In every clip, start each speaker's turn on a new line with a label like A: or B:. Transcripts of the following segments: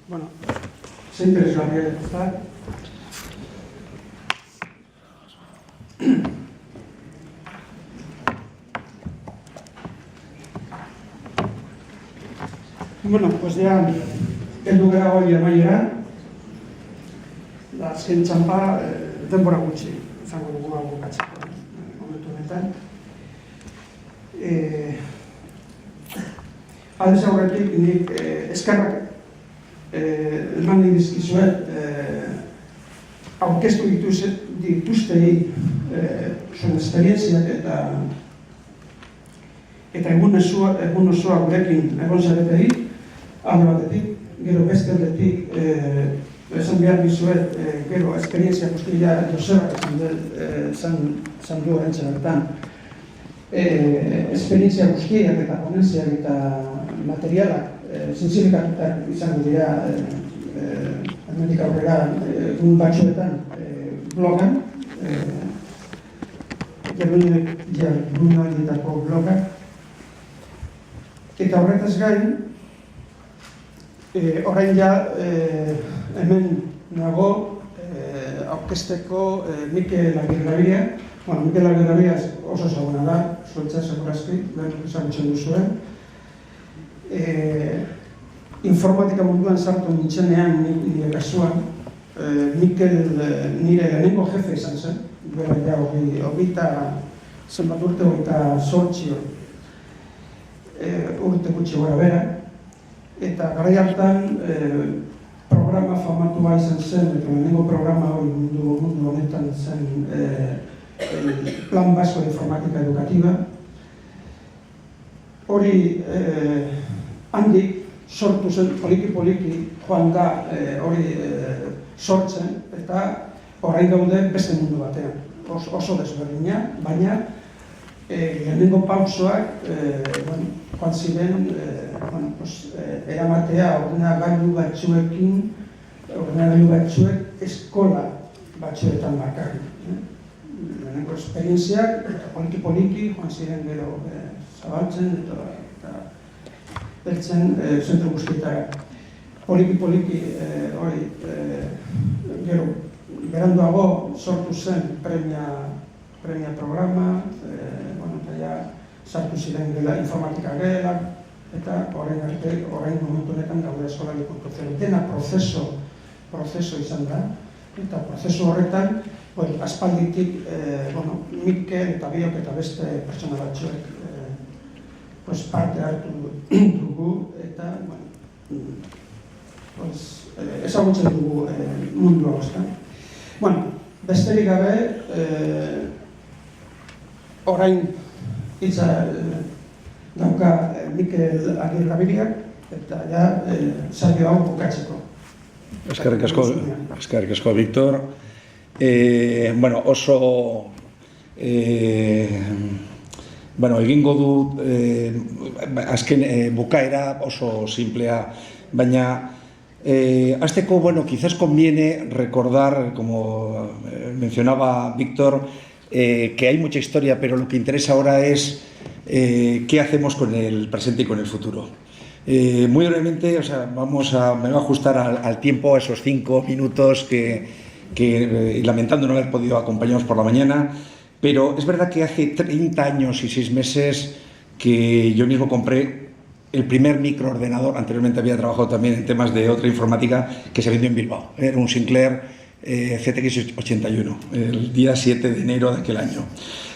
A: Bueno, siempre es la realidad. Bueno, pues ya heldu gara hori amaiera, azken txanpa denbora gutxi izango dugu hau bukatzeko momentu honetan. Aldez aurretik nik eskerrak eman dizkizuet aurkeztu dituztei zuen esperientziak eta egun osoa gurekin egon zaretei, alde batetik, gero beste aldetik esan behar dizuet, gero esperientzia guztia Josebak esan du horrentza bertan. Esperientzia guztiak eta ponentziak eta materialak zintzilikatutak izango dira hemendik aurrera egun batzuetan blogan, jardunaldietako blogak. Eta horretaz gain, orain ja hemen nago aurkezteko Mikel Agirrabia. Bueno, Mikel Agirrabia oso ezaguna da, zuentzat segurazki, ezagutzen duzuen. Informatika munduan sartu nintzenean nire kasuan, Mikel nire lehenengo jefe izan zen, duela ja hogeita zenbat urte, hogeita 8 urte gutxi gora bera, eta garai hartan programa famatua izan zen, eta lehenengo programa hori mundu honetan zen el Plan Vasco de Informática Educativa. Hori handik sortu zen, poliki joan da hori sortzen, eta orain gaude beste mundu batean, oso desberdina, baina lehenengo pausoak joan ziren eramatea ordenagailu batzuek eskola batzuetan bakarrik. Lehenengo esperientziak eta poliki joan ziren gero zabaltzen eta beltzen zentro guztietara. Poliki hori gero beranduago sortu zen premia programa, eta ja sartu ziren gela informatika gelak, eta orain momentu honetan gaude eskolari .0. Dena prozeso izan da, eta prozesu horretan aspalditik Mikel eta Biok eta beste pertsona batzuek parte hartu dugu, eta ezagutzen dugu mundu hau. Besterik gabe, orain hitza dauka Mikel Agirrabiriak, eta ja saio hau bukatzeko.
B: Eskerrik asko, Victor. Oso egingo dut azken bukaera oso simplea, baina hasteko, quizás conviene recordar, como mencionaba Víctor, que hay mucha historia, pero lo que interesa ahora es qué hacemos con el presente y con el futuro. Muy brevemente, me voy a ajustar al tiempo, a esos 5 minutos que lamentando no haber podido acompañarnos por la mañana, pero es verdad que hace 30 años y 6 meses que yo mismo compré el primer microordenador. Anteriormente había trabajado también en temas de otra informática, que se vendió en Bilbao. Era un Sinclair ZX 81, el día 7 de enero de aquel año.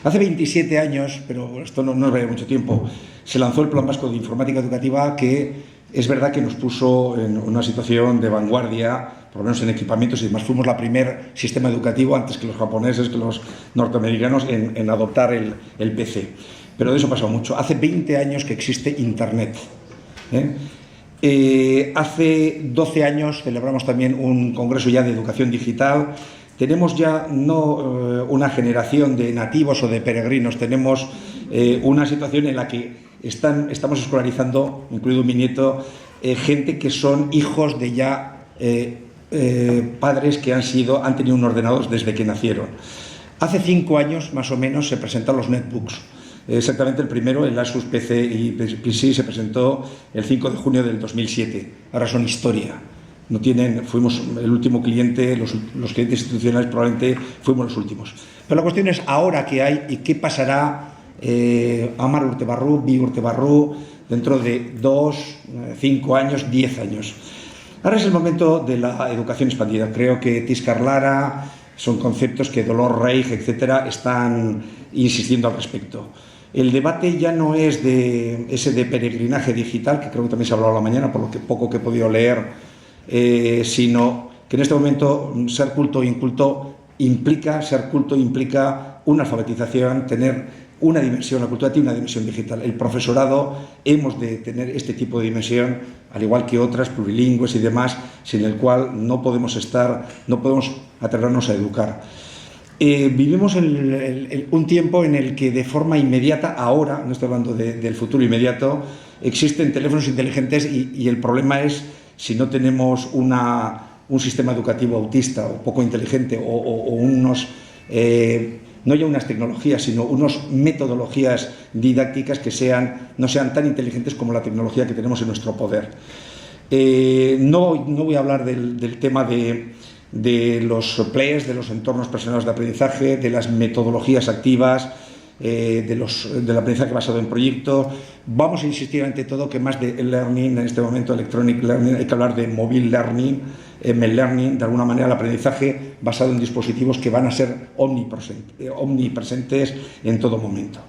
B: Hace 27 años, pero esto no nos va a ir mucho tiempo, se lanzó el Plan Vasco de Informática Educativa, que es verdad que nos puso en una situación de vanguardia, por lo menos en equipamientos y demás. Fuimos el primer sistema educativo, antes que los japoneses, que los norteamericanos, en adoptar el PC. Pero de eso ha pasado mucho. Hace 20 años que existe Internet. Hace 12 años celebramos también un congreso ya de educación digital. Tenemos ya no una generación de nativos o de peregrinos, tenemos una situación en la que estamos escolarizando, incluido mi nieto, gente que son hijos de ya padres que han tenido un ordenador desde que nacieron. Hace 5 años, más o menos, se presentaron los netbooks. Exactamente el primero, el Asus PC y PC, se presentó el 5 de junio del 2007. Ahora son historia. Fuimos el último cliente, los clientes institucionales probablemente fuimos los últimos. Pero la cuestión es ahora qué hay y qué pasará Amar Urtebarru, Bi Urtebarru, dentro de 2, 5 años, 10 años. Ahora es el momento de la educación expandida. Creo que Tiscar Lara son conceptos que Dolor Reich, etcétera, están insistiendo al respecto. El debate ya no es de ese de peregrinaje digital, que creo que también se ha hablado a la mañana, por lo que poco que he podido leer, sino que en este momento ser culto e inculto implica una alfabetización, tener una dimensión, la cultura tiene una dimensión digital. El profesorado hemos de tener este tipo de dimensión, al igual que otras plurilingües y demás, sin el cual no podemos atrevernos a educar. Vivimos un tiempo en el que de forma inmediata, ahora, no estoy hablando del futuro inmediato, existen teléfonos inteligentes y el problema es si no tenemos un sistema educativo autista o poco inteligente o no ya unas tecnologías, sino unas metodologías didácticas que no sean tan inteligentes como la tecnología que tenemos en nuestro poder. No voy a hablar del tema de los PLEs, de los entornos personales de aprendizaje, de las metodologías activas, del aprendizaje basado en proyectos. Vamos a insistir ante todo que más de learning, en este momento electronic learning, hay que hablar de mobile learning, ML learning, de alguna manera el aprendizaje basado en dispositivos que van a ser omnipresentes en todo momento.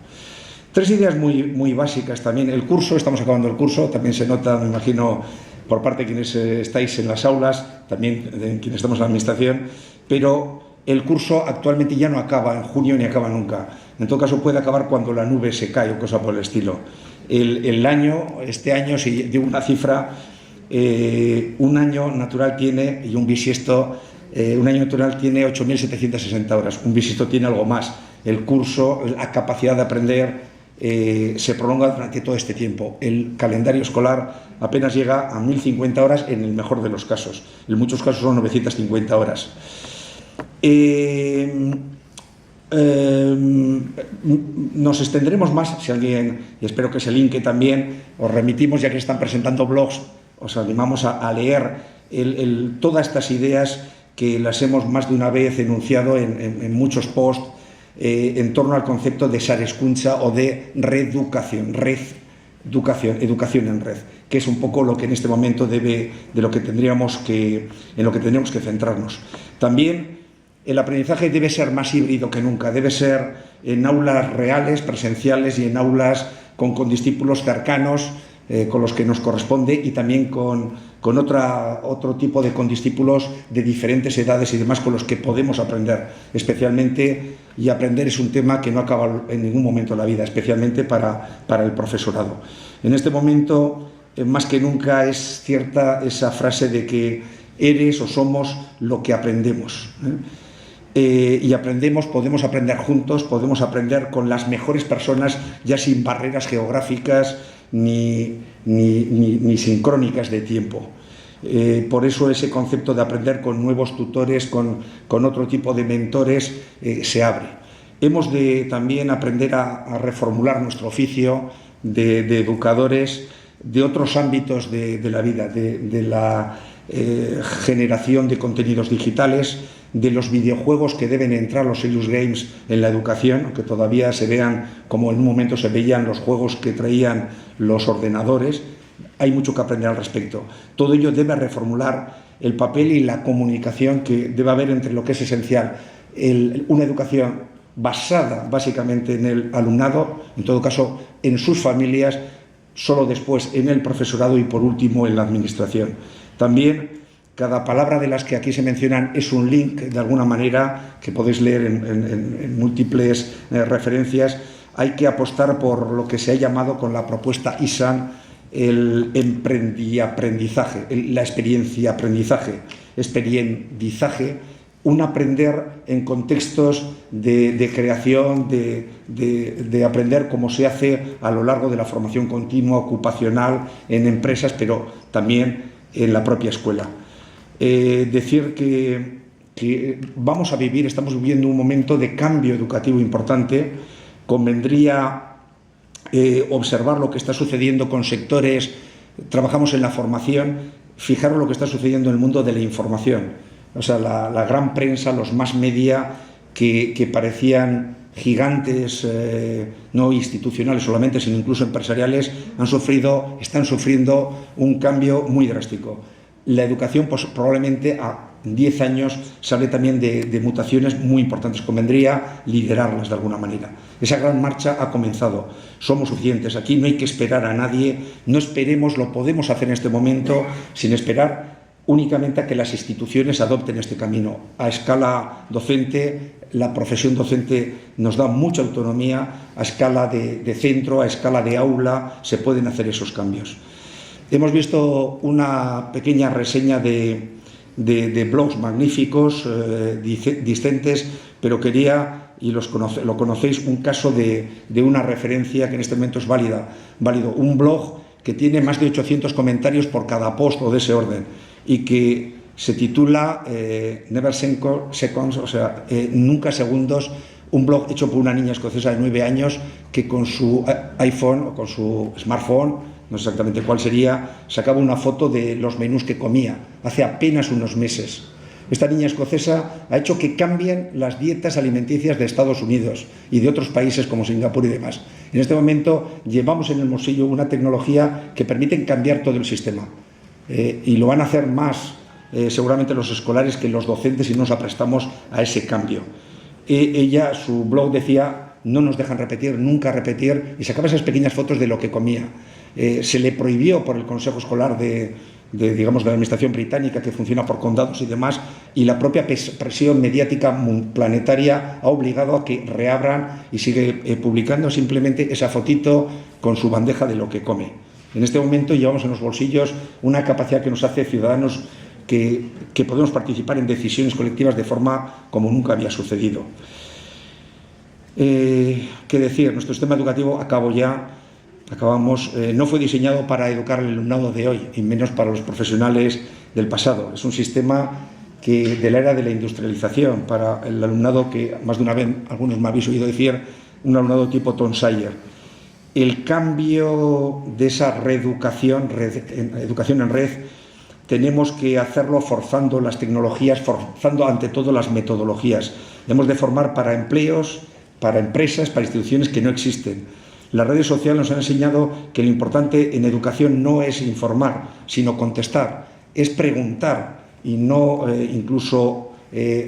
B: 3 ideas muy básicas también. El curso, estamos acabando el curso, también se nota, me imagino, por parte de quienes estáis en las aulas, también de quienes estamos en la administración, pero el curso actualmente ya no acaba en junio ni acaba nunca. En todo caso puede acabar cuando la nube se cae o cosa por el estilo. Este año, si digo una cifra, un año natural tiene, y un bisiesto, un año natural tiene 8.760 horas, un bisiesto tiene algo más. El curso, la capacidad de aprender, se prolonga durante todo este tiempo. El calendario escolar apenas llega a 1.050 horas en el mejor de los casos. En muchos casos son 950 horas. Nos extenderemos más, si alguien, y espero que se linke también, os remitimos, ya que están presentando blogs, os animamos a leer todas estas ideas que las hemos más de una vez enunciado en muchos posts en torno al concepto de sareskuntza o de reeducación, educación en red, que es un poco lo que en este momento en lo que tendríamos que centrarnos. También el aprendizaje debe ser más híbrido que nunca, debe ser en aulas reales, presenciales y en aulas con discípulos cercanos, con los que nos corresponde, y también con otro tipo de condiscípulos de diferentes edades y demás con los que podemos aprender, especialmente, y aprender es un tema que no acaba en ningún momento de la vida, especialmente para el profesorado. En este momento, más que nunca, es cierta esa frase de que eres o somos lo que aprendemos, y podemos aprender juntos, podemos aprender con las mejores personas, ya sin barreras geográficas ni sincrónicas de tiempo. Por eso ese concepto de aprender con nuevos tutores, con otro tipo de mentores, se abre. Hemos de también aprender a reformular nuestro oficio de educadores de otros ámbitos de la vida, de la generación de contenidos digitales, de los videojuegos que deben entrar, los serious games, en la educación, aunque todavía se vean como en un momento se veían los juegos que traían los ordenadores. Hay mucho que aprender al respecto. Todo ello debe reformular el papel y la comunicación que debe haber entre lo que es esencial, una educación basada básicamente en el alumnado, en todo caso en sus familias, solo después en el profesorado y por último en la administración. También cada palabra de las que aquí se mencionan es un link, de alguna manera, que podéis leer en múltiples referencias. Hay que apostar por lo que se ha llamado con la propuesta ISAN el aprendizaje, la experiencia-aprendizaje, un aprender en contextos de creación, de aprender como se hace a lo largo de la formación continua, ocupacional, en empresas, pero también en la propia escuela. decir que vamos a vivir, estamos viviendo un momento de cambio educativo importante. Convendría observar lo que está sucediendo con sectores, trabajamos en la formación, fijaros lo que está sucediendo en el mundo de la información. O sea, la gran prensa, los mass media, que parecían gigantes, no institucionales solamente, sino incluso empresariales, están sufriendo un cambio muy drástico. La educación, pues, probablemente a 10 años sale también de mutaciones muy importantes. Convendría liderarlas de alguna manera. Esa gran marcha ha comenzado. Somos suficientes. Aquí no hay que esperar a nadie. No esperemos, lo podemos hacer en este momento sin esperar únicamente a que las instituciones adopten este camino. A escala docente, la profesión docente nos da mucha autonomía. A escala de centro, a escala de aula, se pueden hacer esos cambios. Hemos visto una pequeña reseña de blogs magníficos, discentes, pero quería, y lo conocéis, un caso de una referencia que en este momento es válido. Un blog que tiene más de 800 comentarios por cada post o de ese orden, y que se titula Never Seconds, o sea, nunca segundos, un blog hecho por una niña escocesa de 9 años que con su iPhone o con su smartphone, no sé exactamente cuál sería, sacaba una foto de los menús que comía hace apenas unos meses. Esta niña escocesa ha hecho que cambien las dietas alimenticias de Estados Unidos y de otros países como Singapur y demás. En este momento llevamos en el bolsillo una tecnología que permite cambiar todo el sistema, y lo van a hacer más seguramente los escolares que los docentes si nos aprestamos a ese cambio. Ella, su blog decía, no nos dejan repetir, nunca repetir, y sacaba esas pequeñas fotos de lo que comía. Se le prohibió por el Consejo Escolar de la Administración británica, que funciona por condados y demás, y la propia presión mediática planetaria ha obligado a que reabran, y sigue publicando simplemente esa fotito con su bandeja de lo que come. En este momento llevamos en los bolsillos una capacidad que nos hace ciudadanos que podemos participar en decisiones colectivas de forma como nunca había sucedido. ¿Qué decir? Nuestro sistema educativo, acabamos, no fue diseñado para educar al alumnado de hoy, y menos para los profesionales del pasado. Es un sistema que de la era de la industrialización, para el alumnado que más de una vez algunos me habéis oído decir, un alumnado tipo Tom Sawyer. El cambio de esa educación en red, tenemos que hacerlo forzando las tecnologías, forzando ante todo las metodologías. Debemos de formar para empleos, para empresas, para instituciones que no existen. Las redes sociales nos han enseñado que lo importante en educación no es informar, sino contestar, es preguntar y no incluso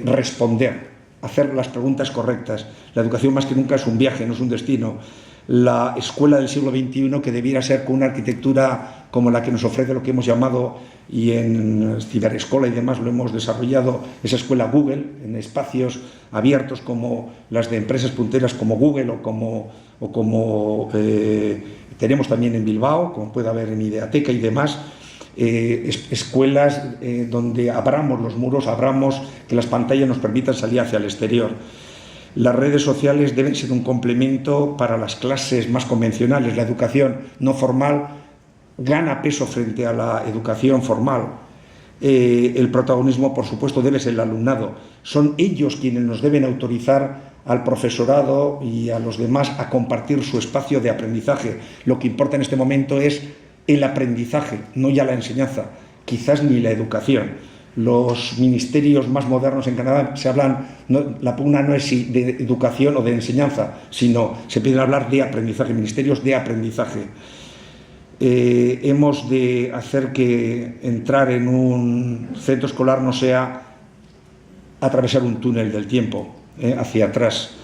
B: responder, hacer las preguntas correctas. La educación más que nunca es un viaje, no es un destino. La escuela del siglo XXI, que debiera ser con una arquitectura como la que nos ofrece lo que hemos llamado, y en Ciberescola y demás lo hemos desarrollado, esa escuela Google, en espacios abiertos como las de empresas punteras como Google o como tenemos también en Bilbao, como puede haber en Ideateca y demás. Escuelas donde abramos los muros, que las pantallas nos permitan salir hacia el exterior. Las redes sociales deben ser un complemento para las clases más convencionales. La educación no formal gana peso frente a la educación formal. El protagonismo, por supuesto, debe ser el alumnado. Son ellos quienes nos deben autorizar al profesorado y a los demás a compartir su espacio de aprendizaje. Lo que importa en este momento es el aprendizaje, no ya la enseñanza, quizás ni la educación. Los ministerios más modernos en Canadá se hablan, la pugna no es de educación o de enseñanza, sino se piden hablar de aprendizaje, ministerios de aprendizaje. Hemos de hacer que entrar en un centro escolar no sea atravesar un túnel del tiempo hacia atrás.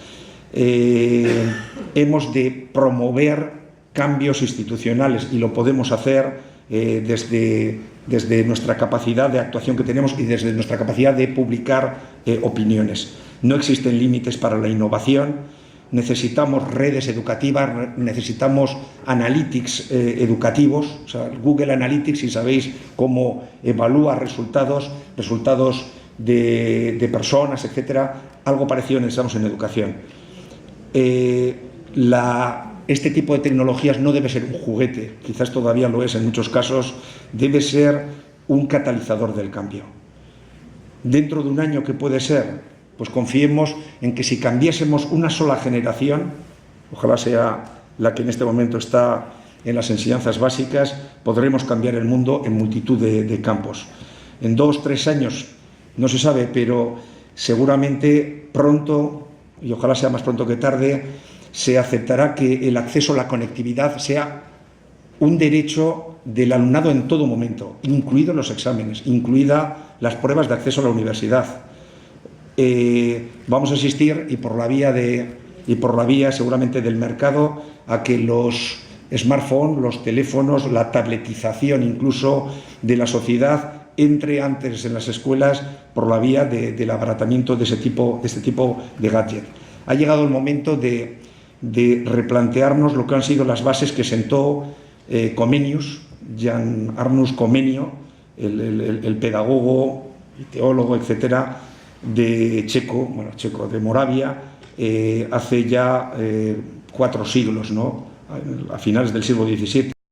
B: Hemos de promover cambios institucionales, y lo podemos hacer desde nuestra capacidad de actuación que tenemos y desde nuestra capacidad de publicar opiniones. No existen límites para la innovación. Necesitamos redes educativas, necesitamos analytics educativos, o sea, Google Analytics, si sabéis cómo evalúa resultados de personas, etcétera. Algo parecido necesitamos en educación. Este tipo de tecnologías no debe ser un juguete, quizás todavía lo es en muchos casos, debe ser un catalizador del cambio. dentro de un año que puede ser, pues confiemos en que si cambiásemos una sola generación, ojalá sea la que en este momento está en las enseñanzas básicas, podremos cambiar el mundo en multitud de campos. En 2 o 3 años, no se sabe, pero seguramente pronto, y ojalá sea más pronto que tarde, se aceptará que el acceso a la conectividad sea un derecho del alumnado en todo momento, incluidos los exámenes, incluidas las pruebas de acceso a la universidad. Vamos a asistir, y por la vía seguramente del mercado, a que los smartphones, los teléfonos, la tabletización incluso de la sociedad entre antes en las escuelas por la vía del abaratamiento de este tipo de gadget. Ha llegado el momento de replantearnos lo que han sido las bases que sentó Comenius, Jan Arnús Comenio, el pedagogo y teólogo, etcétera, checo de Moravia, hace ya 4 siglos, ¿no? A finales del siglo XVII.